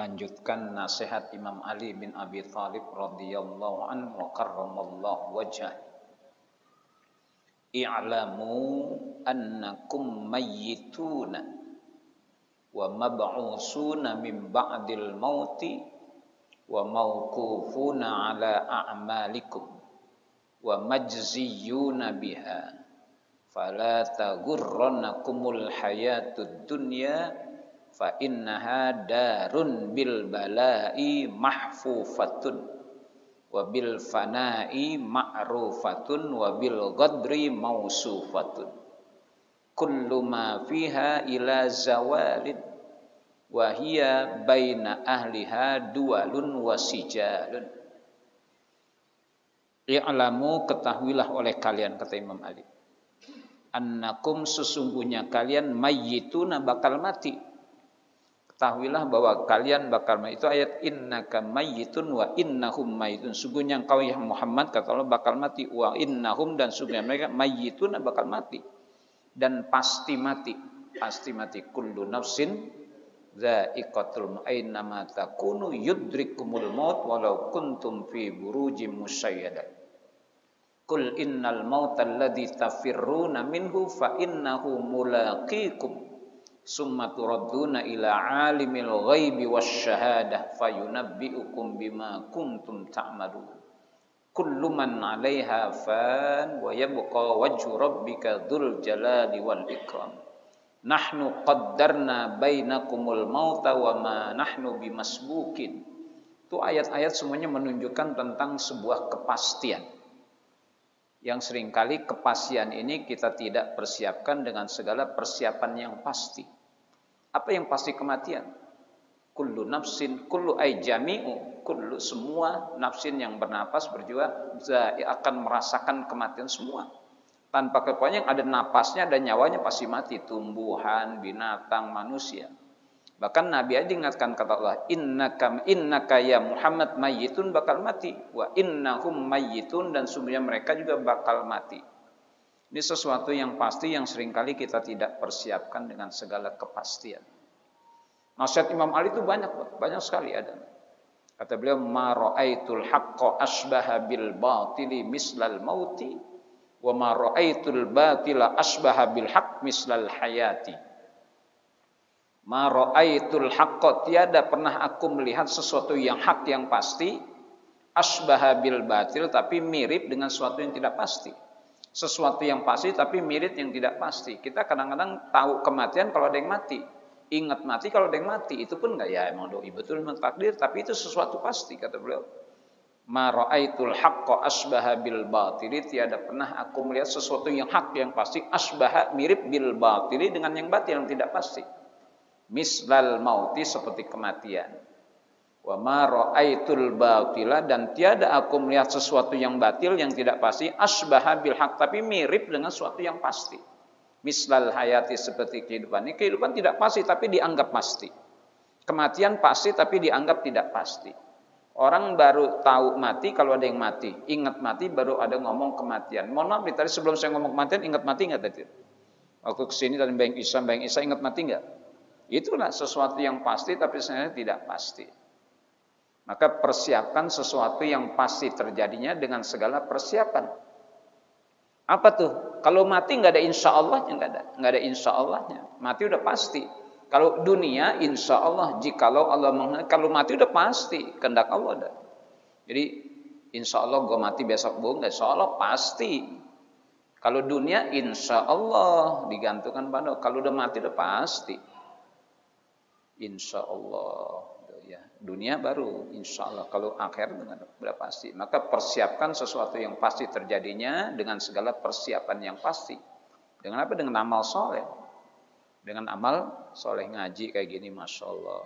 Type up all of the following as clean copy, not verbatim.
melanjutkan nasihat Imam Ali bin Abi Thalib radhiyallahu anhu wa karramallahu wajhah. I'lamu annakum mayyituna wa mab'usuna min ba'dil mauti wa mawqufuna ala a'malikum wa majziyuna biha fala taghurrannakumul hayatud dunya fa innaha darun bil bala'i mahfufatun wa bil fana'i ma'rufatun wa bil ghadri mausufatun kullu ma fiha ila zawalin wa hiya baina ahliha dualun wa sijalun. I'lamu, ketahuilah oleh kalian, kata Imam Ali, annakum, sesungguhnya kalian mayyituna, bakal mati. Ketahuilah bahwa kalian bakal mati. Itu ayat innaka mayyitun wa innahum mayyitun. Sungguhnya engkau ya Muhammad, kata Allah, bakal mati. Wa innahum, dan sungguhnya mereka mayyitun, bakal mati. Dan pasti mati. Pasti mati. Kullu nafsin dha'iqatul maut, aina takunu yudrikumul maut walau kuntum fi burujim musyayyadah. Qul innal mauta alladzi tafirruna minhu fa innahu mulaqikum summa turadduna ila alimil ghaibi wasyahadah fayunabbi'ukum bima kuntum ta'malun. Kullu man 'alaiha fan wa yabqa wajhu rabbika dzul jalali wal ikram. Nahnu qaddarna bainakumul mauta wa ma nahnu bimasbukin. Itu ayat-ayat semuanya menunjukkan tentang sebuah kepastian. Yang seringkali kepastian ini kita tidak persiapkan dengan segala persiapan yang pasti. Apa yang pasti? Kematian. Kullu nafsin, kullu ay jami'u, kullu, semua nafsin yang bernapas berjiwa akan merasakan kematian semua. Tanpa kecuali yang ada napasnya dan nyawanya pasti mati. Tumbuhan, binatang, manusia. Bahkan Nabi aja ingatkan, kata Allah, innaka ya Muhammad mayyitun, bakal mati. Wa innahum mayyitun, dan sungguhnya mereka juga bakal mati. Ini sesuatu yang pasti yang seringkali kita tidak persiapkan dengan segala kepastian. Nasihat Imam Ali itu banyak sekali ada. Kata beliau, ma ra'aitul haqqa asbaha bil batili mislal mauti wa ma ra'aitul batila asbaha bil haqq mislal hayati. Ma ra'aitul haqqa, tiada pernah aku melihat sesuatu yang hak, yang pasti, asbaha bil batil, tapi mirip dengan sesuatu yang tidak pasti. Sesuatu yang pasti tapi mirip yang tidak pasti. Kita kadang-kadang tahu kematian kalau ada yang mati, ingat mati kalau ada yang mati. Itu pun enggak, ya emang doi betul memang takdir, tapi itu sesuatu pasti, kata beliau. Ma ra'aitul haqqa asbaha bil batili, tiada pernah aku melihat sesuatu yang hak, yang pasti, asbaha, mirip, bil batili, dengan yang batil, yang tidak pasti. Mislal mauti, seperti kematian. Wa ma ra'aitul batila, dan tiada aku melihat sesuatu yang batil, yang tidak pasti, asbaha bil haq, tapi mirip dengan sesuatu yang pasti. Mislal hayati, seperti kehidupan. Ini kehidupan tidak pasti tapi dianggap pasti. Kematian pasti tapi dianggap tidak pasti. Orang baru tahu mati kalau ada yang mati. Ingat mati baru ada ngomong kematian. Mohon maaf nih, tadi sebelum saya ngomong kematian, ingat mati enggak tadi? Waktu kesini tadi Bang Isa ingat mati enggak? Itulah sesuatu yang pasti tapi sebenarnya tidak pasti. Maka persiapkan sesuatu yang pasti terjadinya dengan segala persiapan. Apa tuh? Kalau mati nggak ada insya Allahnya, nggak ada insya Allahnya. Mati udah pasti. Kalau dunia insya Allah, jikalau Allah menghendaki. Kalau mati udah pasti, kehendak Allah ada. Jadi insya Allah gue mati besok nggak, insya Allah pasti. Kalau dunia insya Allah digantungkan pada. Kalau udah mati udah pasti. Insya Allah. Ya, dunia baru insya Allah, kalau akhir dengan sudah pasti. Maka persiapkan sesuatu yang pasti terjadinya dengan segala persiapan yang pasti. Dengan apa? Dengan amal soleh. Dengan amal soleh, ngaji kayak gini, masya Allah.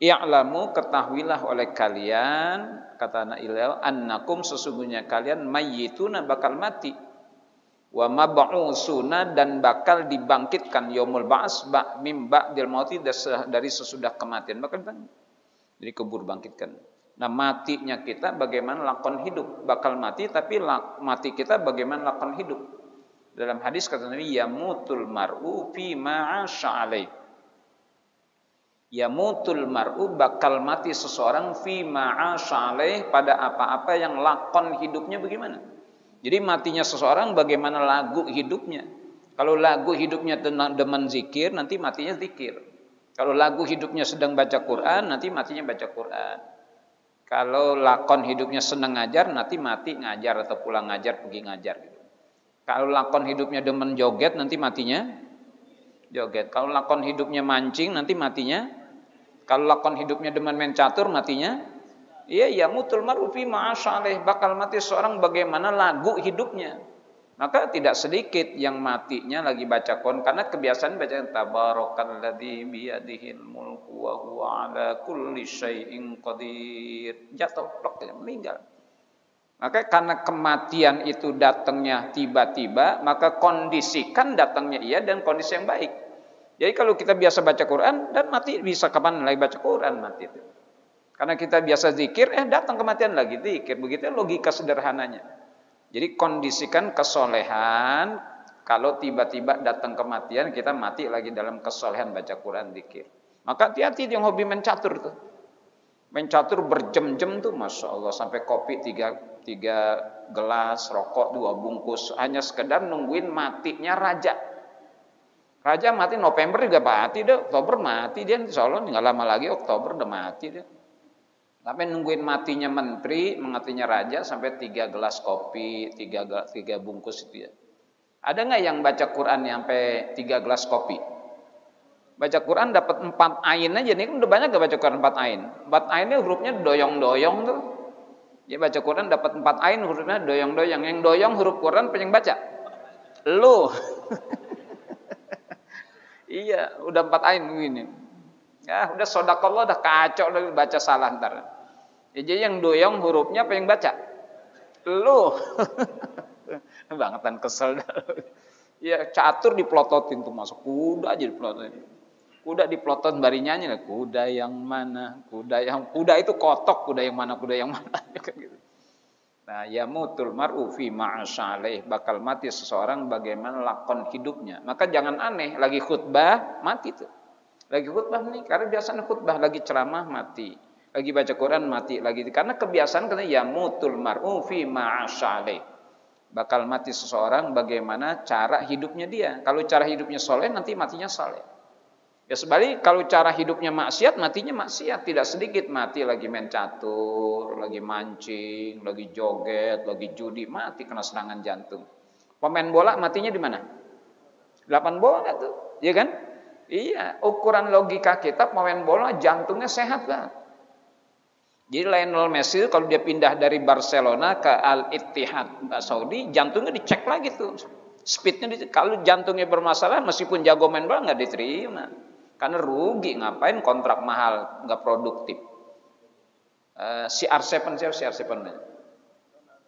I'lamu, ketahuilah oleh kalian, kata anak Ilal, annakum, sesungguhnya kalian mayyituna, bakal mati. Wa mab'usuna, dan bakal dibangkitkan, yaumul ba's mim ba'dil mauti, dari sesudah kematian, bakal jadi kubur bangkitkan. Nah, matinya kita bagaimana lakon hidup, bakal mati tapi mati kita bagaimana lakon hidup. Dalam hadis kata Nabi, yamutul mar'u fi ma 'asha alaih. Yamutul mar'u, bakal mati seseorang fi ma'asyaleh, pada apa-apa yang lakon hidupnya bagaimana. Jadi matinya seseorang bagaimana lagu hidupnya. Kalau lagu hidupnya demen zikir, nanti matinya zikir. Kalau lagu hidupnya sedang baca Quran, nanti matinya baca Quran. Kalau lakon hidupnya senang ngajar, nanti mati ngajar atau pulang ngajar, pergi ngajar gitu. Kalau lakon hidupnya demen joget, nanti matinya joget. Kalau lakon hidupnya mancing, nanti matinya. Kalau lakon hidupnya demen main catur, matinya. Iya, ya mutul mar'u fi ma'asyaleh, bakal mati seorang bagaimana lagu hidupnya. Maka tidak sedikit yang matinya lagi baca Quran karena kebiasaan baca tabarakalladzi biyadihil mulku wa huwa ala kulli syai'in qadir. Jatuh plok, meninggal. Maka karena kematian itu datangnya tiba-tiba, maka kondisikan datangnya ia dan kondisi yang baik. Jadi kalau kita biasa baca Quran dan mati, bisa kapan lagi baca Quran mati itu. Karena kita biasa zikir, datang kematian lagi zikir. Begitu logika sederhananya. Jadi kondisikan kesolehan, kalau tiba-tiba datang kematian, kita mati lagi dalam kesolehan baca Quran, zikir. Maka hati-hati yang hobi mencatur tuh. Mencatur berjam-jam tuh, Masya Allah, sampai kopi 3 gelas, rokok 2 bungkus, hanya sekedar nungguin matinya raja. Raja mati November juga mati deh, Oktober mati dia, insya Allah nggak lama lagi Oktober udah mati dia. Sampai nungguin matinya menteri, matinya raja, sampai 3 gelas kopi, 3 bungkus itu ya. Ada nggak yang baca Quran sampai 3 gelas kopi? Baca Quran dapat 4 ain aja, nih udah banyak gak baca Quran 4 ain? 4 ainnya hurufnya doyong-doyong tuh. Dia baca Quran dapat 4 ain, hurufnya doyong-doyong. Yang doyong huruf Quran pengen baca? Lu. Iya, udah 4 ain begini. Ya, udah sodakallah, udah kacau, udah baca salah ntar. Ya, jadi yang doyong hurufnya apa yang baca? Lu. Bangetan kesel dah. Ya, catur diplototin tuh, masuk kuda aja diplototin. Kuda diplotot bari nyanyi lah, kuda yang mana? Kuda itu kotok, kuda yang mana? Gitu. Nah, yamutul mar'u fi ma'asyaleh, bakal mati seseorang bagaimana lakon hidupnya. Maka jangan aneh, lagi khutbah mati tuh. Lagi khutbah nih, karena biasanya khutbah lagi ceramah mati. Lagi baca Quran mati lagi, karena kebiasaan katanya yamutul mar'u fi ma'asyaleh, bakal mati seseorang bagaimana cara hidupnya dia. Kalau cara hidupnya soleh, nanti matinya soleh. Ya sebalik, kalau cara hidupnya maksiat, matinya maksiat. Tidak sedikit mati lagi main catur, lagi mancing, lagi joget, lagi judi, mati kena serangan jantung. Pemain bola matinya di mana? 8 bola tuh, ya kan? Iya, ukuran logika kita pemain bola jantungnya sehat kan? Jadi Lionel Messi kalau dia pindah dari Barcelona ke Al-Ittihad Saudi, jantungnya dicek lagi tuh. Speednya kalau jantungnya bermasalah, meskipun jago main bola nggak diterima. Karena rugi, ngapain kontrak mahal, nggak produktif. CR7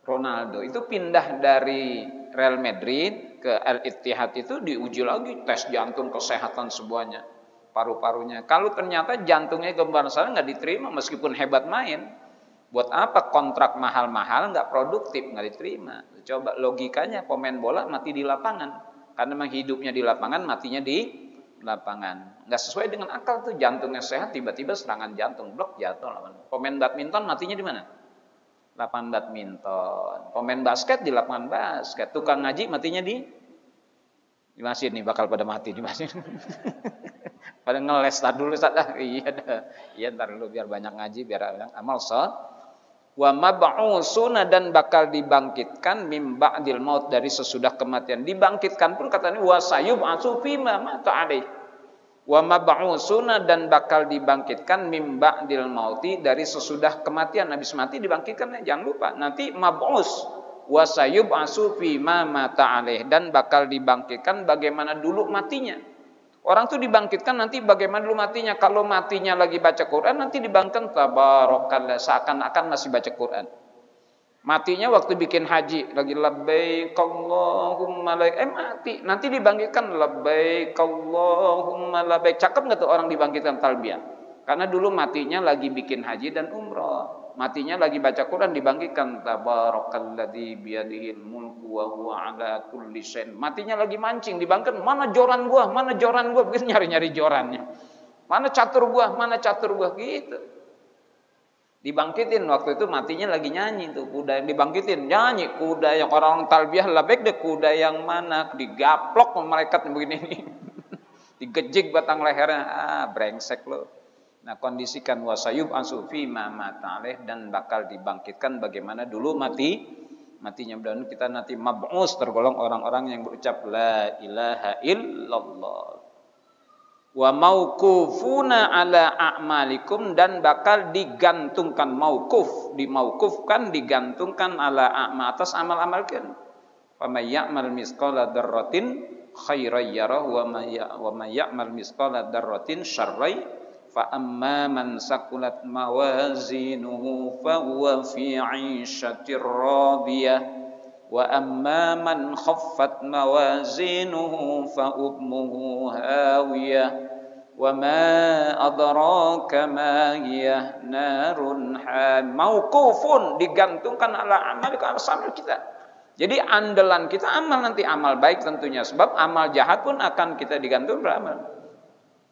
Ronaldo itu pindah dari Real Madrid ke Al-Ittihad itu diuji lagi, tes jantung, kesehatan semuanya. Paru-parunya. Kalau ternyata jantungnya bermasalah, nggak diterima meskipun hebat main. Buat apa kontrak mahal-mahal nggak produktif, nggak diterima. Coba logikanya pemain bola mati di lapangan. Karena memang hidupnya di lapangan, matinya di lapangan. Nggak sesuai dengan akal tuh, jantungnya sehat tiba-tiba serangan jantung, blok jatuh. Pemain badminton matinya di mana? Lapangan badminton. Pemain basket di lapangan basket. Tukang ngaji matinya di masjid nih, bakal pada mati di masjid. Pada ngeles dulu Ustaz. Iya ntar dulu biar banyak ngaji, biar amal soleh. Wa mab'usuna, dan bakal dibangkitkan mim ba'dil maut, dari sesudah kematian. Dibangkitkan pun katanya wa sayub'atsu fima mata alaih. Wa mab'usuna, dan bakal dibangkitkan mim ba'dil mauti, dari sesudah kematian. Habis mati dibangkitkan, jangan lupa. Nanti mab'us wa sayub'atsu fima mata alaih, dan bakal dibangkitkan bagaimana dulu matinya. Orang tuh dibangkitkan nanti bagaimana dulu matinya. Kalau matinya lagi baca Quran, nanti dibangkitkan tabarakallah, seakan-akan masih baca Quran. Matinya waktu bikin haji, lagi labbaik Allahumma labbaik, mati. Nanti dibangkitkan labbaik Allahumma labbaik. Cakep nggak tuh orang dibangkitkan talbiyah? Karena dulu matinya lagi bikin haji dan umrah. Matinya lagi baca Quran, dibangkitkan tabarakalladzi biyadihil mulku wa huwa ala kulli syai'in. Matinya lagi mancing, dibangkitkan, mana joran gua, begitu nyari-nyari jorannya. Mana catur gua gitu. Dibangkitin waktu itu matinya lagi nyanyi tuh kuda yang dibangkitin nyanyi, kuda yang orang talbiyah labbaik deh, kuda yang mana digaplok malaikat begini nih. Digejik batang lehernya, brengsek lo. Nah, kondisikan wasayub asufi mama ta'aleh, dan bakal dibangkitkan bagaimana dulu matinya. Dan kita nanti mab'us, tergolong orang-orang yang berucap la ilaha illallah. Wa mauqufuna ala a'malikum, dan bakal digantungkan digantungkan ala a'ma, atas amal-amal kalian. Fa may ya'mal misqala dzarratin khairan yarah wa may ya'mal misqala dzarratin syarran. Fa amma man saqulat mawazinuhu fa huwa fi 'ishatir radiyah wa amma man khaffat mawazinuhu fa ummuhu hawiyah wa ma adraka ma hiya narun ham. Mauqufun, digantungkan ala amal kita. Jadi andalan kita amal, nanti amal baik tentunya, sebab amal jahat pun akan kita digantung beramal.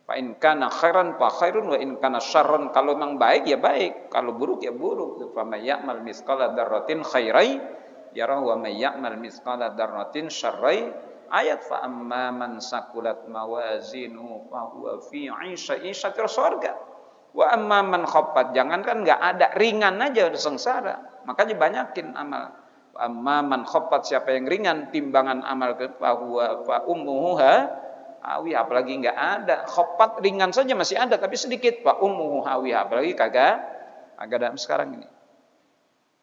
Fa in kana khairan fa khairun wa in kana syarran, kalau memang baik ya baik, kalau buruk ya buruk. Fa may ya'mal misqala dzarratin khairan yarah wa may ya'mal misqala dzarratin syarran. Ayat fa amma man saqulat mawazinu fa huwa fi 'ishatir surga wa amma man khaffat, jangankan enggak ada, ringan aja udah sengsara. Makanya banyakin amal. Amma man khaffat, siapa yang ringan timbangan amal, fa huwa fa ummuhu hawiyah, apalagi enggak ada. Khaffat ringan saja masih ada tapi sedikit, fa ummuhu hawiyah, apalagi kagak ada sekarang ini.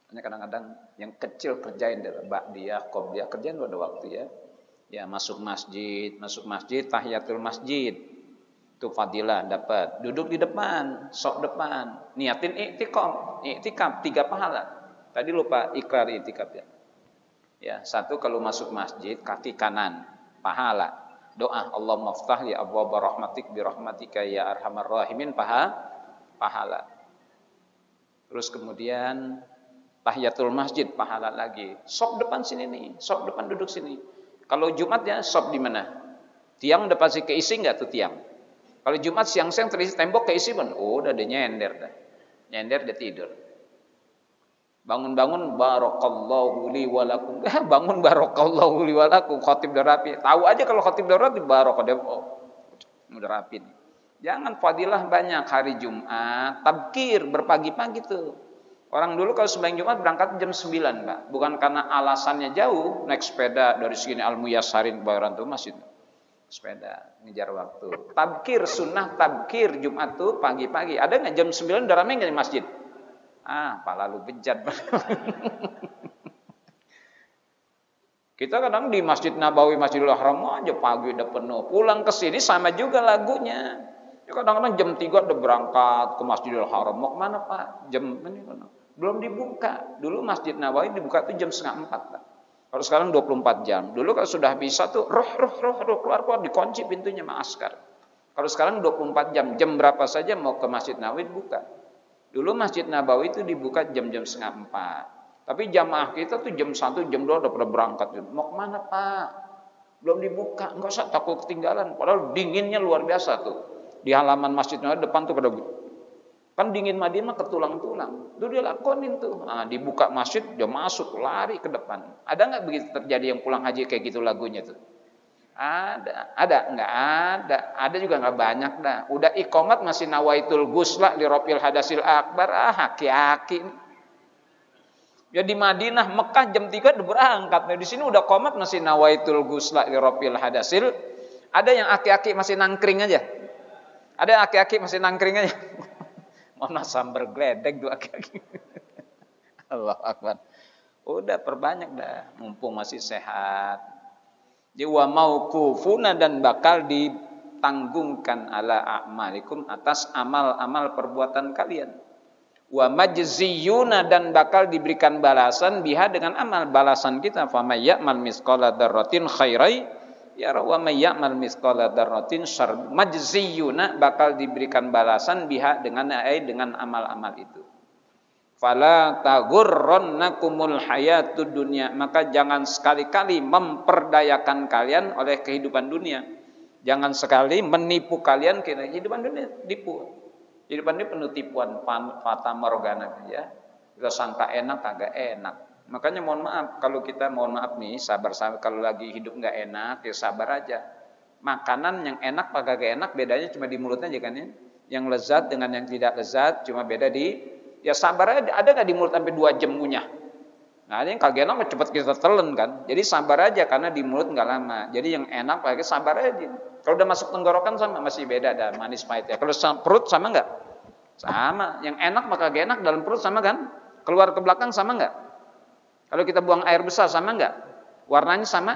Hanya kadang-kadang yang kecil kerjain deh, ba'diyah, qobliyah, kerjain pada waktu ya. Ya, masuk masjid tahiyatul masjid. Itu fadilah dapat. Duduk di depan, sok depan, niatin iktikaf 3 pahala. Tadi lupa ikrar iktikaf ya. Ya, 1 kalau masuk masjid kaki kanan, pahala. Doa Allahumma ftah li abwaaba rahmatik bi rahmatika ya arhamar rahimin, pahala. Terus kemudian tahiyatul masjid, pahala lagi. Sok depan sini nih, sok depan duduk sini. Kalau Jumat ya sop di mana? Tiang udah pasti keisi enggak tuh tiang? Kalau Jumat siang-siang terisi tembok keisi pun, udah dia nyender dah. Nyender dia tidur. Bangun-bangun barakallahu li wa lakum. Bangun barakallahu li wa lakum, khatib udah rapi. Tahu aja kalau khatib udah rapi barokah dia, udah rapi nih. Jangan fadilah banyak hari Jumat, tabkir berpagi-pagi tuh. Orang dulu kalau sembahyang Jumat berangkat jam 9, Pak. Bukan karena alasannya jauh, naik sepeda dari sini Al-Muyassarin Kebayoran tuh masjid. Sepeda, ngejar waktu. Tabkir, sunnah tabkir Jumat tuh pagi-pagi. Ada nggak jam 9 udah ramai nggak di masjid? Pak lalu bejat. Kita kadang di Masjid Nabawi, Masjidil Haram aja pagi udah penuh. Pulang ke sini sama juga lagunya. Kadang-kadang jam 3 udah berangkat ke Masjidil Haram. Mau kemana Pak? Jam ini belum dibuka. Dulu Masjid Nabawi dibuka tuh jam 3:30 Pak. Kalau sekarang 24 jam. Dulu kalau sudah bisa tuh roh keluar dikunci pintunya sama askar. Kalau sekarang 24 jam. Jam berapa saja mau ke Masjid Nabawi dibuka. Dulu Masjid Nabawi itu dibuka jam-jam 3:30. Tapi jamaah kita tuh jam 1, jam 2 udah pada berangkat. Mau kemana Pak? Belum dibuka. Enggak usah takut ketinggalan. Padahal dinginnya luar biasa tuh. Di halaman Masjid Nabawi depan tuh pada kan dingin Madinah ketulang-tulang. Itu dia lakonin tuh. Nah, dibuka masjid, dia masuk, lari ke depan. Ada nggak begitu terjadi yang pulang haji kayak gitu lagunya tuh? Ada? Nggak ada. Ada juga nggak banyak dah. Udah iqamat masih nawaitul gusla li Rabbil hadasil akbar. Haki-haki. Ya di Madinah, Mekah jam 3 udah berangkat. Nah, di sini udah qomat masih nawaitul gusla li Rabbil hadasil. Ada yang aki-aki masih nangkring aja. Ada aki-aki masih nangkring aja. Mana sambar gledek 2 aki-aki. Allah Akbar. Udah perbanyak dah, mumpung masih sehat. Jadi wa mauqufuna, dan bakal ditanggungkan ala a'malikum, atas amal-amal perbuatan kalian. Wa majziyuna, dan bakal diberikan balasan biha, dengan amal. Balasan kita fa may ya'mal misqala dzarratin khairan ya wa may ya'mal misqala dzarratin syarr. Majziyuna, bakal diberikan balasan biha, dengan amal-amal itu. Fala taghurrannakumul hayatud dunya, maka jangan sekali-kali memperdayakan kalian oleh kehidupan dunia. Jangan sekali menipu kalian kehidupan dunia, tipu. Kehidupan ini penuh tipuan, fata morgana ya. Kita sangka enak kagak enak. Makanya mohon maaf kalau kita mohon maaf nih, sabar kalau lagi hidup nggak enak ya sabar aja. Makanan yang enak apa kagak enak bedanya cuma di mulutnya aja kan ya. Yang lezat dengan yang tidak lezat cuma beda di ya sabar aja. Ada nggak di mulut sampai 2 jam ngunyah? Nah, ada yang kagak enak cepet kita telan kan. Jadi sabar aja karena di mulut nggak lama. Jadi yang enak pakai sabar aja. Kalau udah masuk tenggorokan sama masih beda, ada manis pahit ya. Kalau perut sama nggak? Sama. Yang enak maka gak enak dalam perut sama kan? Keluar ke belakang sama nggak? Kalau kita buang air besar sama nggak? Warnanya sama?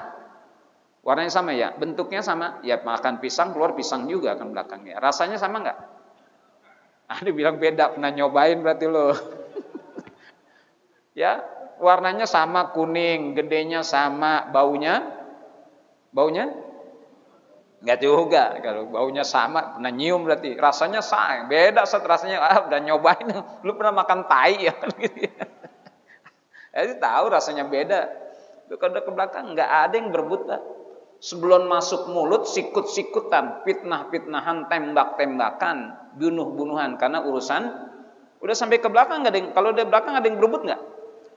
Warnanya sama ya? Bentuknya sama? Ya makan pisang keluar pisang juga kan belakangnya. Rasanya sama nggak? Ada bilang beda, pernah nyobain berarti lo. Ya, warnanya sama kuning, gedenya sama, baunya nggak juga. Kalau baunya sama, pernah nyium berarti rasanya sama, beda rasanya. Udah nyobain, lu pernah makan tai ya kan gitu. Jadi tahu rasanya beda. Kalau ke belakang nggak ada yang berebut lah. Sebelum masuk mulut sikut-sikutan, fitnah-fitnahan, tembak-tembakan, bunuh-bunuhan karena urusan udah sampai ke belakang nggak ada yang, kalau di belakang ada yang berebut nggak?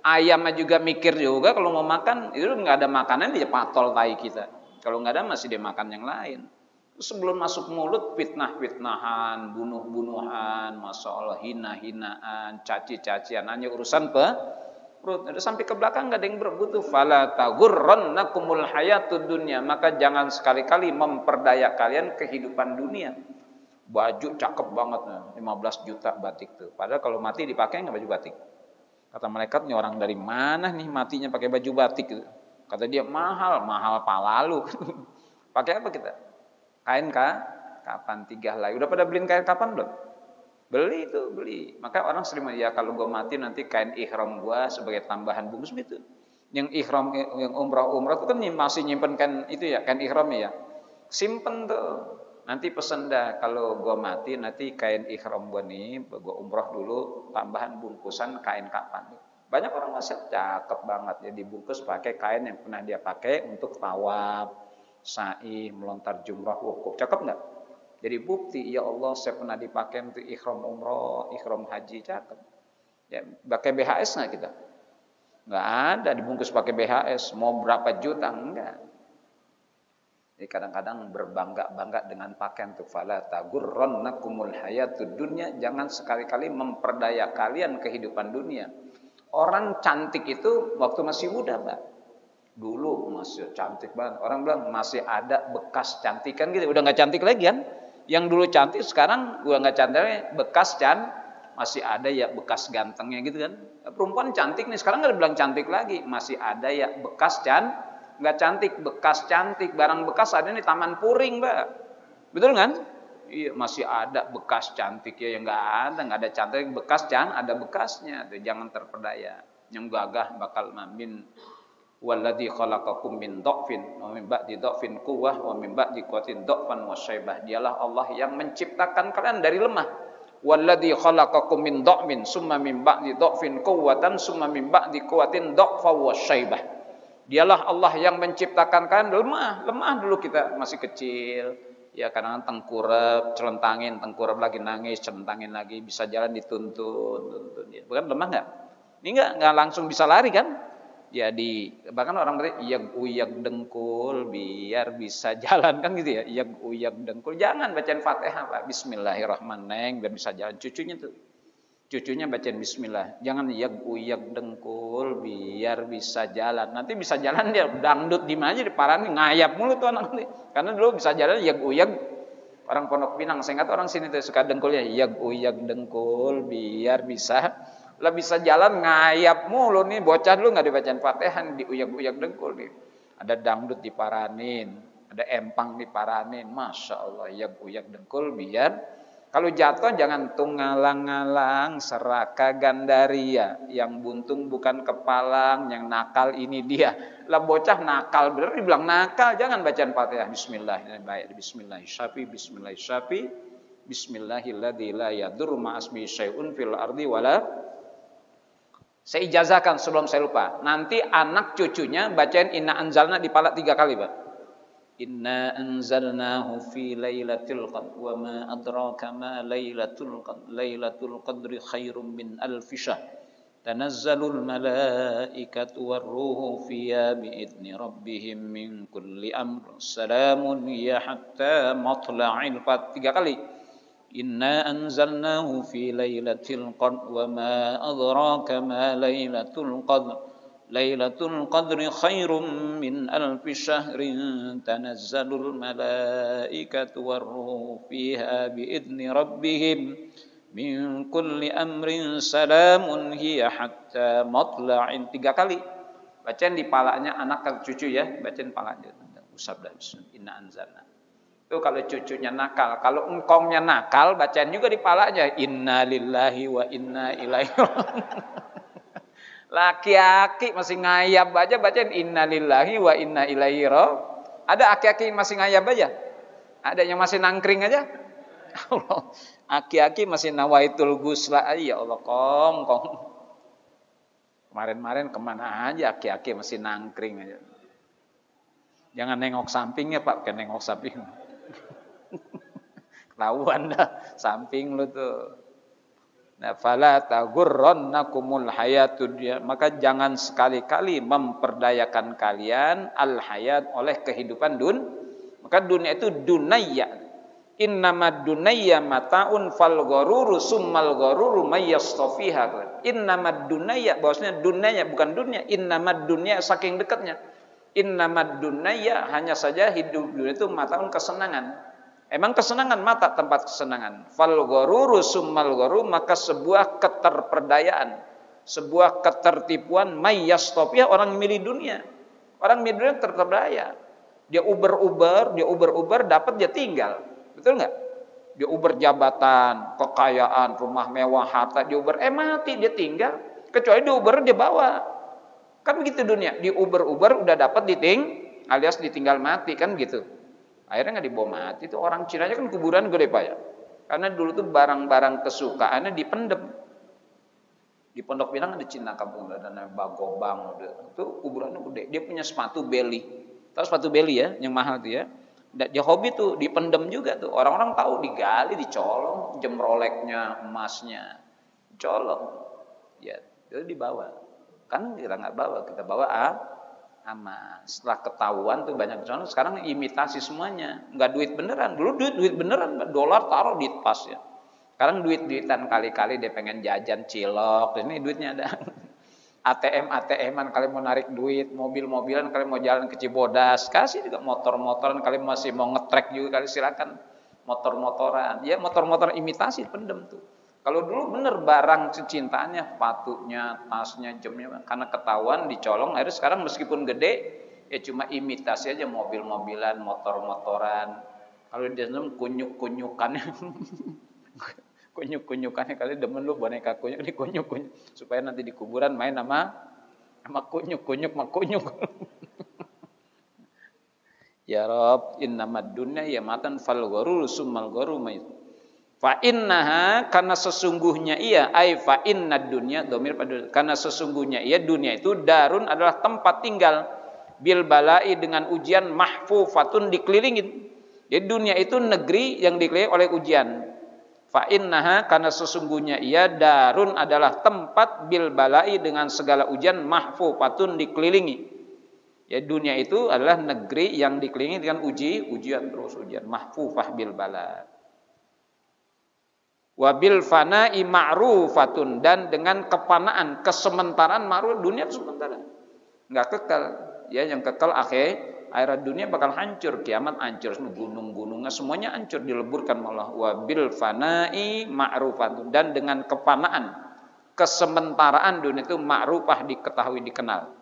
Ayamnya juga mikir juga kalau mau makan itu nggak ada makanan dia patol tai kita. Kalau nggak ada masih dia makan yang lain. Sebelum masuk mulut fitnah-fitnahan, bunuh-bunuhan, masya Allah hina-hinaan, caci-cacian hanya urusan perut. Udah sampai ke belakang nggak ada yang berebut tuh. Fala taghurrannakumul hayatud dunya, maka jangan sekali-kali memperdaya kalian kehidupan dunia. Baju cakep banget, 15 juta batik tuh. Padahal kalau mati dipakai nggak baju batik. Kata malaikat, nih orang dari mana nih matinya pakai baju batik gitu. Kata dia mahal pala lu. Pakai apa kita? Kain kapan 3 helai. Udah pada beliin kain kapan belum? Beli. Maka orang sering ya kalau gue mati nanti kain ihram gue sebagai tambahan bungkus gitu. Yang ihram yang umrah itu kan masih nyimpen kain itu ya, kain ihram ya. Simpen tuh. Nanti pesen dah kalau gue mati nanti kain ihram gue nih, gue umrah dulu tambahan bungkusan kain kapan. Banyak orang masih cakep banget ya dibungkus pakai kain yang pernah dia pakai untuk tawaf, sa'i, melontar jumrah, wukuf. Cakep nggak? Jadi bukti ya Allah saya pernah dipakai untuk ihram umrah, ihram haji, cakep. Ya, pakai BHS nggak kita? Nggak ada dibungkus pakai BHS. Mau berapa juta? Enggak. Jadi kadang-kadang berbangga-bangga dengan pakaian tuh. Fala taghurrannakumul hayatud dunya. Jangan sekali-kali memperdaya kalian kehidupan dunia. Orang cantik itu waktu masih muda, Pak. Dulu masih cantik banget. Orang bilang masih ada bekas cantikan gitu. Udah nggak cantik lagi kan? Yang dulu cantik sekarang udah nggak cantik, bekas masih ada ya bekas gantengnya gitu kan. Perempuan cantik nih sekarang nggak bilang cantik lagi, masih ada ya bekas nggak cantik, bekas cantik, barang bekas ada nih Taman Puring, Mbak. Betul kan? Iya, masih ada bekas cantik ya, yang nggak ada cantik, bekas ada bekasnya. Tuh, jangan terperdaya. Yang gagah bakal mamin walladzi khalaqakum min dhafin wa min ba'di dhafin quwwah wa min ba'di quwwatin dhafan wa syaibah. Dialah Allah yang menciptakan kalian dari lemah. Walladzi khalaqakum min dhafin summa min ba'di dhafin quwwatan summa min ba'di quwwatin dhafa wa syaibah. Dialah Allah yang menciptakan kalian lemah dulu kita masih kecil. Ya kadang-kadang tengkurap, celentangin, tengkurap lagi nangis, celentangin lagi, bisa jalan dituntun. Bukan lemah enggak? Ini enggak langsung bisa lari kan? Jadi bahkan orang berarti iyak dengkul biar bisa jalan kan gitu ya. Iyak dengkul, jangan bacain Fatihah Pak. Bismillahirrahmanirrahim biar bisa jalan. Cucunya bacain bismillah. Jangan iyak dengkul biar bisa jalan. Nanti bisa jalan dia dangdut di mana di parani ngayap mulu tuh anak nanti. Karena dulu bisa jalan iyak orang Pondok Pinang. Saya ingat orang sini tuh suka dengkulnya iyak dengkul biar bisa jalan ngayap mulu nih bocah dulu nggak dibacain Fatihah diuyak dengkul nih. Ada dangdut diparanin, ada empang diparanin, masya Allah uyak dengkul biar kalau jatuh jangan tunggalang-ngalang seraka gandaria yang buntung bukan kepalang yang nakal ini dia. Lah bocah nakal bener dibilang nakal jangan bacaan Fatihah Bismillahirrahmanirrahim Bismillahilladzi la yadurru ma'asmi syai'un fil ardi wala. Saya ijazahkan sebelum saya lupa. Nanti anak cucunya bacain inna anzalna di pala 3 kali, Pak. Inna anzalnahu fi lailatul qadr wa ma adraka ma lailatul qadr. Lailatul qadri khairum min alfi syahr. Tanazzalul malaikatu warruhu fiha biidzni rabbihim min kulli amr. Salamun hiya hatta matla'il fajr. 3 kali. Inna anzalnahu fi lailatul qadr wa ma adraka ma lailatul qadr. Lailatul qadri khairum min alfi syahrin tanazzalul malaikatu warruhu fiha biidzni rabbihim min kulli amrin salamun hiya hatta matla'in. 3 kali. Bacain di palanya anak ke cucu ya, bacain palanya. Usap dah inna anzalna. Itu kalau cucunya nakal, kalau engkongnya nakal bacain juga di palanya inna lillahi wa inna ilaihi raji'un. Laki-laki masih ngayab aja bacain innalillahi wa inna ilaihi raji'un. Ada aki-aki yang masih ngayab aja? Ada yang masih nangkring aja? Allah, aki-aki masih nawaitul gusla aja. Ya Allah, kong. Kemarin-kemarin kemana aja aki-aki masih nangkring aja. Jangan nengok sampingnya Pak, bukan nengok samping. Ketahuan dah samping lu tuh. Nah, fala taghurrannakumul hayatud dunya, maka jangan sekali-kali memperdayakan kalian al hayat oleh kehidupan maka dunia itu dunayya. Innamad dunayya mataun fal gharuru summal gharuru may yastafiha. Innamad dunayya, bahwasanya dunia bukan dunia, innamad dunya saking dekatnya. Innamad dunayya, hanya saja hidup dunia itu mataun kesenangan. Emang kesenangan mata tempat kesenangan. Fal gharuru summal gharur, maka sebuah keterperdayaan, sebuah ketertipuan may yastafiha, orang milih dunia. Orang milih dunia terperdaya. Dia uber-uber dapat dia tinggal. Betul enggak? Dia uber jabatan, kekayaan, rumah mewah, harta, dia uber mati dia tinggal. Kecuali dia uber dia bawa. Kan begitu dunia. Di uber udah dapat alias ditinggal mati kan gitu. Akhirnya nggak dibawa mati. Itu orang Cina aja kan kuburan gede Pak ya. Karena dulu tuh barang-barang kesukaannya dipendem. Di Pondok Pinang ada Cina kampung ada namanya Bagobang. Itu kuburannya gede. Dia punya sepatu belly. Tahu sepatu belly ya, yang mahal tuh ya. Dia hobi tuh dipendem juga tuh. Orang-orang tahu digali, dicolong, jam Rolexnya, emasnya, colong. Ya, itu dibawa. Kan kita nggak bawa, kita bawa aman. Setelah ketahuan tuh banyak contoh, sekarang imitasi semuanya, nggak duit beneran. Dulu duit beneran, dolar taruh di tas ya. Sekarang duitan kali-kali dia pengen jajan cilok, ini duitnya ada. ATM-an kali mau narik duit, mobil-mobilan kali mau jalan ke Cibodas, kasih juga motor-motoran kali masih mau ngetrek juga kali silakan motor-motoran. Ya motor-motor imitasi pendem tuh. Kalau dulu bener barang cintaannya, sepatunya, tasnya, jamnya, karena ketahuan dicolong, akhirnya sekarang meskipun gede, ya cuma imitasi aja mobil-mobilan, motor-motoran. Kalau dia kunyuk-kunyukannya, kunyuk-kunyukannya kali demen lu boneka kunyuk, dikunyuk-kunyuk supaya nanti di kuburan main sama kunyuk-kunyuk, Ya Rob, innamad dunya ya matan fal gharur summal gharur may. Fa innaha, karena sesungguhnya ia, ai fa innad dunya dhamir pada, karena sesungguhnya ia dunia itu darun adalah tempat tinggal bil balai dengan ujian mahfufatun dikelilingin. Jadi dunia itu negeri yang dikelilingi oleh ujian. Fa innaha, karena sesungguhnya ia darun adalah tempat bil balai dengan segala ujian mahfufatun dikelilingi. Ya dunia itu adalah negeri yang dikelilingi dengan ujian terus ujian mahfufah bil bala. Wabil fana'i ma'rufatun, dan dengan kepanaan, kesementaraan ma'ruf, dunia itu sementara. Enggak kekal. Ya yang kekal akhirat dunia bakal hancur, kiamat hancur, gunung-gunungnya semuanya hancur dileburkan Allah. Wabil fana'i ma'rufatun, dan dengan kepanaan, kesementaraan dunia itu ma'rufah diketahui dikenal.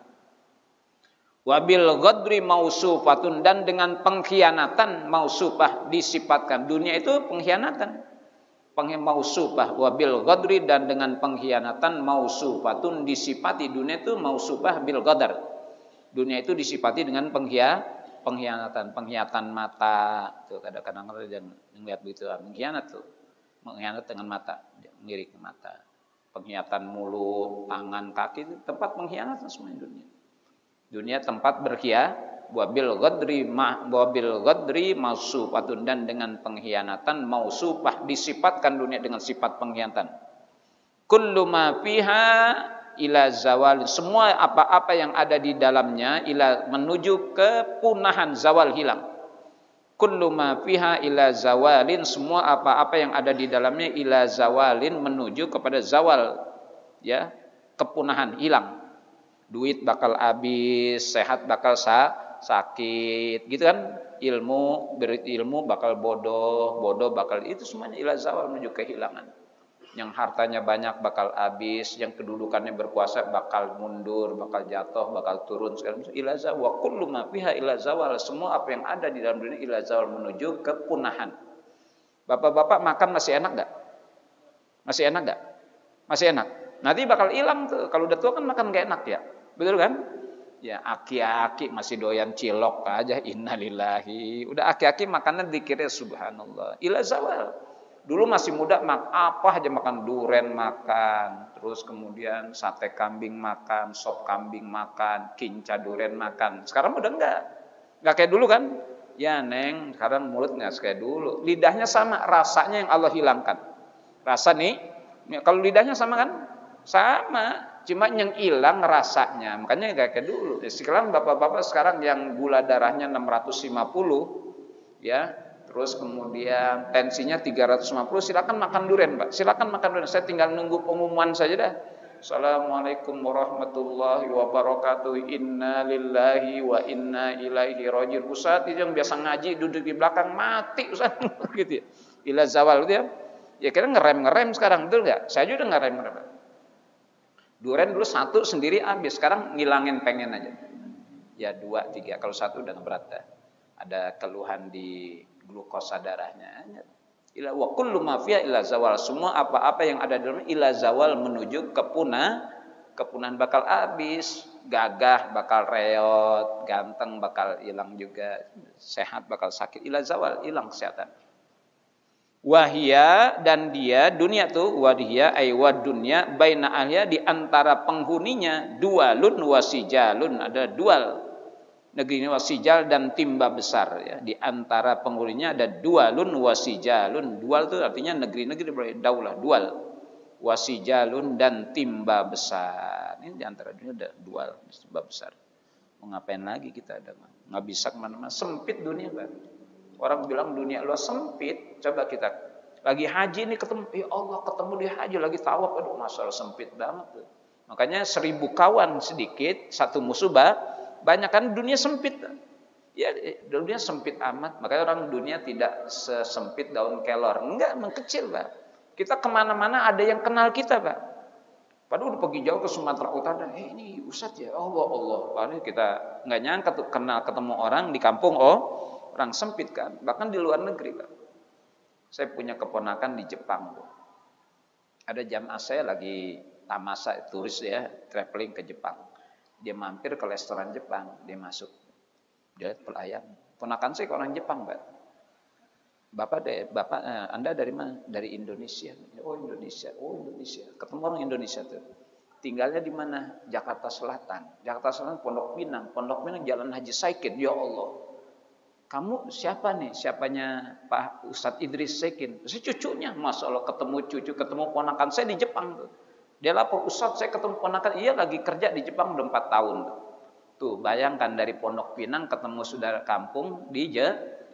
Wabil ghadri mausufatun, dan dengan pengkhianatan mausufah disifatkan. Dunia itu pengkhianatan. Mausufah wabil ghadri, dan dengan pengkhianatan mausufatun disifati. Dunia itu mausufah bil ghadar. Dunia itu disifati dengan pengkhianatan mata. Tuh kadang-kadang yang lihat begitu, pengkhianat tuh. Mengkhianat dengan mata, melirik ke mata. Pengkhianatan mulut, tangan, kaki, itu tempat pengkhianatan semua dunia. Dunia tempat wabil ghadri mausufatun, dan dengan pengkhianatan mausufah, disifatkan dunia dengan sifat pengkhianatan. Kullu ma fiha ila zawal, semua apa-apa yang ada di dalamnya ila menuju kepunahan, zawal, hilang. Kullu ma fiha ila zawalin, semua apa-apa yang ada di dalamnya ila zawalin, menuju kepada zawal, ya, kepunahan, hilang. Duit bakal habis, sehat bakal sakit, gitu kan? Ilmu bakal bodoh bakal, itu semuanya ila zawal, menuju kehilangan. Yang hartanya banyak bakal habis, yang kedudukannya berkuasa bakal mundur, bakal jatuh, bakal turun, sekarang ila zawal. Wa kullu ma fiha ila zawal, semua apa yang ada di dalam dunia ila zawal, menuju kepunahan. Bapak-bapak makan masih enak enggak? Masih enak enggak? Masih enak. Nanti bakal hilang tuh. Kalau udah tua kan makan enggak enak ya. Betul kan? Ya, aki-aki masih doyan cilok aja, innalillahi. Udah aki-aki makannya dikira subhanallah. Ila zawal. Dulu masih muda apa aja makan, duren makan, terus kemudian sate kambing makan, sop kambing makan, kinca duren makan. Sekarang udah enggak kayak dulu kan? Ya Neng, sekarang mulut enggak kayak dulu. Lidahnya sama, rasanya yang Allah hilangkan. Rasa nih, kalau lidahnya sama kan? Sama, cuma yang hilang rasanya. Makanya enggak kayak dulu. Sekarang bapak-bapak sekarang yang gula darahnya 650, ya. Terus kemudian tensinya 350, silakan makan durian, Pak. Silakan makan durian. Saya tinggal nunggu pengumuman saja dah. Assalamualaikum warahmatullahi wabarakatuh. Inna lillahi wa inna ilaihi rajiun. Ustaz itu yang biasa ngaji duduk di belakang mati Ustaz gitu ya. Ila zawal gitu ya. Ya kira ngerem sekarang, betul enggak? Saya juga ngerem. Durian dulu satu sendiri habis, sekarang ngilangin pengen aja. Ya 2, 3, kalau satu udah berat dah. Ada keluhan di glukosa darahnya. Ila wa kullu ma fiha ila zawal, semua apa-apa yang ada di dalamnya ila zawal, menuju kepunahan bakal habis, gagah bakal reot, ganteng bakal hilang juga, sehat bakal sakit, ila zawal, hilang kesehatan. Wahia, dan dia dunia tuh, wahia aywa dunia baina ahliya, di antara penghuninya, dualun wasijalun, ada dual negeri ini, wasijal dan timba besar, ya. Di antara penghuninya ada dualun wasijalun. Dual itu artinya negeri-negeri, daulah, dual. Wasijalun dan timba besar. Ini di antara dunia ada dual, timba besar. Mau ngapain lagi kita, ada nggak bisa kemana-mana, sempit dunia, Pak. Orang bilang dunia luas, sempit. Coba kita lagi haji nih ketemu, ya Allah, ketemu di haji lagi tawaf, aduh masalah sempit banget tuh. Makanya 1000 kawan sedikit, satu musibah. Banyak kan dunia sempit. Ya, dunia sempit amat. Makanya orang dunia tidak sesempit daun kelor. Enggak, mengkecil, Pak. Kita kemana-mana ada yang kenal kita, Pak. Padahal udah pergi jauh ke Sumatera Utara. Ini Ustadz ya, Allah. Padahal kita nggak nyangka tuh kenal ketemu orang di kampung. Orang sempit kan. Bahkan di luar negeri, Pak. Saya punya keponakan di Jepang, Bu. Ada jamaah saya lagi tamasa, turis ya, traveling ke Jepang. Dia mampir ke restoran Jepang, dia masuk, dia pelayan. Ponakan saya ke orang Jepang, Pak. Bapak Anda dari mana? Dari Indonesia. Oh Indonesia. Ketemu orang Indonesia tuh. Tinggalnya di mana? Jakarta Selatan. Jakarta Selatan Pondok Pinang. Pondok Pinang Jalan Haji Saikin. Ya Allah. Kamu siapa nih? Siapanya Pak Ustadz Idris Saikin? Saya cucunya. Masya Allah, ketemu cucu, ketemu ponakan saya di Jepang tuh. Dia lapor, Ustadz saya ketemu ponakan, iya lagi kerja di Jepang udah 4 tahun. Tuh bayangkan dari Pondok Pinang ketemu saudara kampung di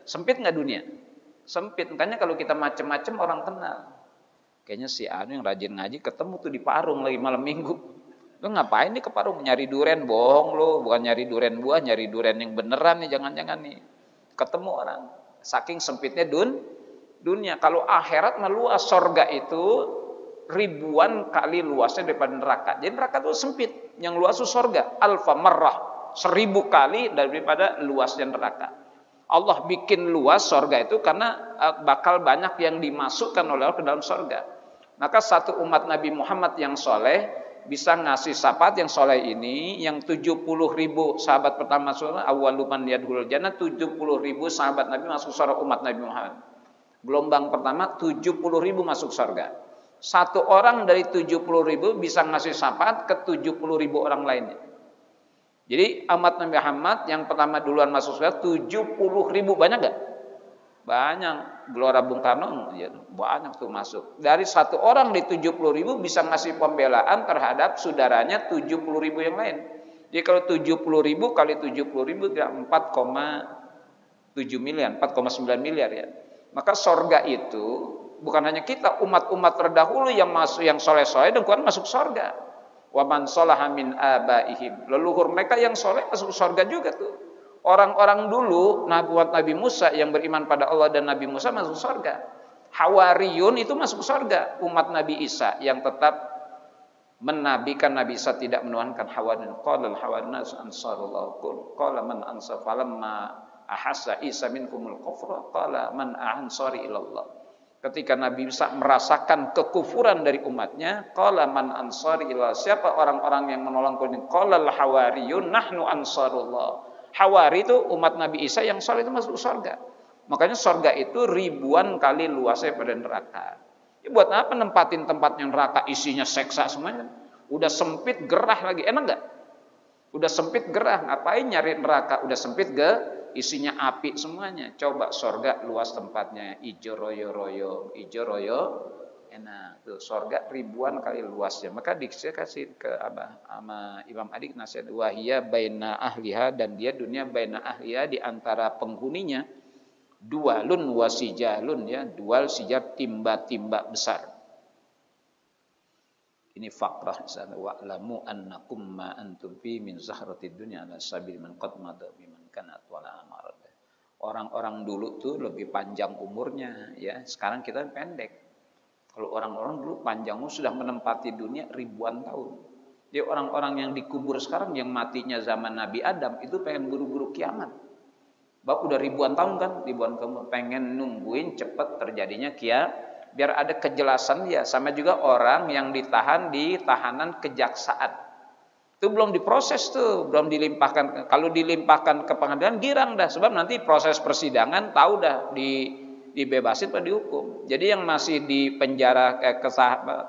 sempit nggak dunia? Sempit, makanya kalau kita macem-macem orang kenal. Kayaknya si Anu yang rajin ngaji ketemu tuh di Parung lagi malam minggu. Lo ngapain nih ke Parung? Nyari duren, bohong lo, bukan nyari duren buah, nyari duren yang beneran nih, jangan-jangan nih. Ketemu orang, saking sempitnya dunia. Kalau akhirat mah luas, sorga itu ribuan kali luasnya daripada neraka. Jadi neraka itu sempit, yang luas itu surga alfa marrah, 1000 kali daripada luasnya neraka. Allah bikin luas surga itu karena bakal banyak yang dimasukkan oleh Allah ke dalam surga. Maka satu umat Nabi Muhammad yang soleh bisa ngasih syafaat yang soleh ini, yang 70.000 sahabat pertama surga, awwalu man yadkhulul jannah, 70.000 sahabat Nabi masuk surga umat Nabi Muhammad. Gelombang pertama 70.000 masuk surga. Satu orang dari 70.000 bisa ngasih syafaat ke 70.000 orang lainnya. Jadi umat Nabi Muhammad yang pertama duluan masuk surga 70.000, banyak gak? Banyak. Gelora Bung Karno ya, banyak tuh masuk. Dari satu orang di 70.000 bisa ngasih pembelaan terhadap saudaranya 70.000 yang lain. Jadi kalau 70.000 kali 70.000 ya 4,7 miliar, 4,9 miliar ya. Maka sorga itu bukan hanya kita, umat-umat terdahulu yang masuk, yang soleh-soleh dan Quran masuk sorga. Wa man sholaha min abaihim. Leluhur mereka yang soleh masuk sorga juga tuh. Orang-orang dulu, Nabi Musa yang beriman pada Allah dan Nabi Musa masuk surga. Hawariyun itu masuk surga. Umat Nabi Isa yang tetap menabikan Nabi Isa tidak menuhankan hawariyun. Qala al-hawariyun ansarullah. Qala man ansar falamma ahassa Isa minkumul kufra qala man ansari ilallah. Ketika Nabi Isa merasakan kekufuran dari umatnya, qala man ansari ilallah. Siapa orang-orang yang menolongku ini? Qala al-hawariyun nahnu ansarullah. Hawari itu umat Nabi Isa yang soleh itu masuk surga. Makanya surga itu ribuan kali luasnya pada neraka. Ya buat apa nempatin tempat yang neraka isinya seksa semuanya? Udah sempit gerah lagi, enak gak? Udah sempit gerah, ngapain nyari neraka? Udah sempit isinya api semuanya. Coba surga luas tempatnya, ijo royo, enak tuh. Surga ribuan kali luasnya. Maka saya kasih ke sama Imam Adik nasihat, wahia baina ahliha, dan dia dunia baina ahliha di antara penghuninya, dualun wasijalun ya, dual sijar timba-timba besar. Ini fakrah sana, wa'lamu annakum ma antum fi min zahratid dunya ala sabil man qad madha biman kana wala amarad. Orang-orang dulu tuh lebih panjang umurnya ya, sekarang kita pendek. Kalau orang-orang dulu panjang umur sudah menempati dunia ribuan tahun. Jadi orang-orang yang dikubur sekarang yang matinya zaman Nabi Adam itu pengen buru-buru kiamat. Bab udah ribuan tahun kan, ribuan tahun pengen nungguin cepat terjadinya kiamat biar ada kejelasan dia. Sama juga orang yang ditahan di tahanan kejaksaan. Itu belum diproses tuh, belum dilimpahkan. Kalau dilimpahkan ke pengadilan girang dah, sebab nanti proses persidangan tahu dah dibebasin atau dihukum. Jadi yang masih di penjara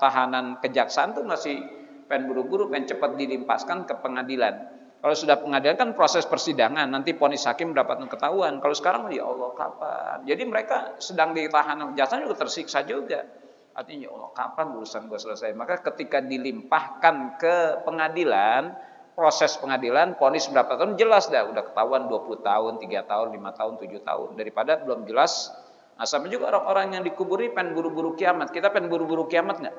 tahanan kejaksaan tuh masih pengen buru-buru, pengen cepat dilimpaskan ke pengadilan. Kalau sudah pengadilan kan proses persidangan, nanti vonis hakim mendapatkan ketahuan. Kalau sekarang ya Allah kapan? Jadi mereka sedang di tahanan kejaksaan juga tersiksa juga. Artinya ya Allah kapan urusan gue selesai? Maka ketika dilimpahkan ke pengadilan, proses pengadilan, vonis berapa tahun jelas dah, udah ketahuan 20 tahun, 3 tahun, 5 tahun, 7 tahun. Daripada belum jelas. Nah, sama juga orang-orang yang dikuburi pengen buru-buru kiamat. Kita pengen buru-buru kiamat nggak?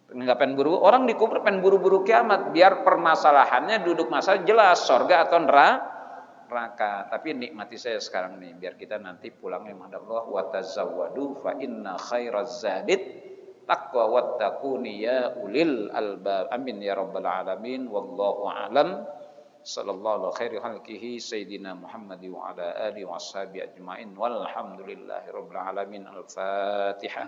Nggak pengen buru. Orang dikubur pengen buru-buru kiamat. Biar permasalahannya duduk masalah jelas, surga atau neraka. Tapi nikmati saya sekarang nih, biar kita nanti pulang menghadap Allah. Wa tazawwadu fa inna khairaz zadid taqwa wattaquni ya ulil albab. Amin ya rabbal alamin. Wallahu a'lam. Sallallahu alaihi khalqihi sayyidina Muhammad wa ala alihi wa ashabihi ajma'in walhamdulillahi rabbil alamin. Al-Fatihah.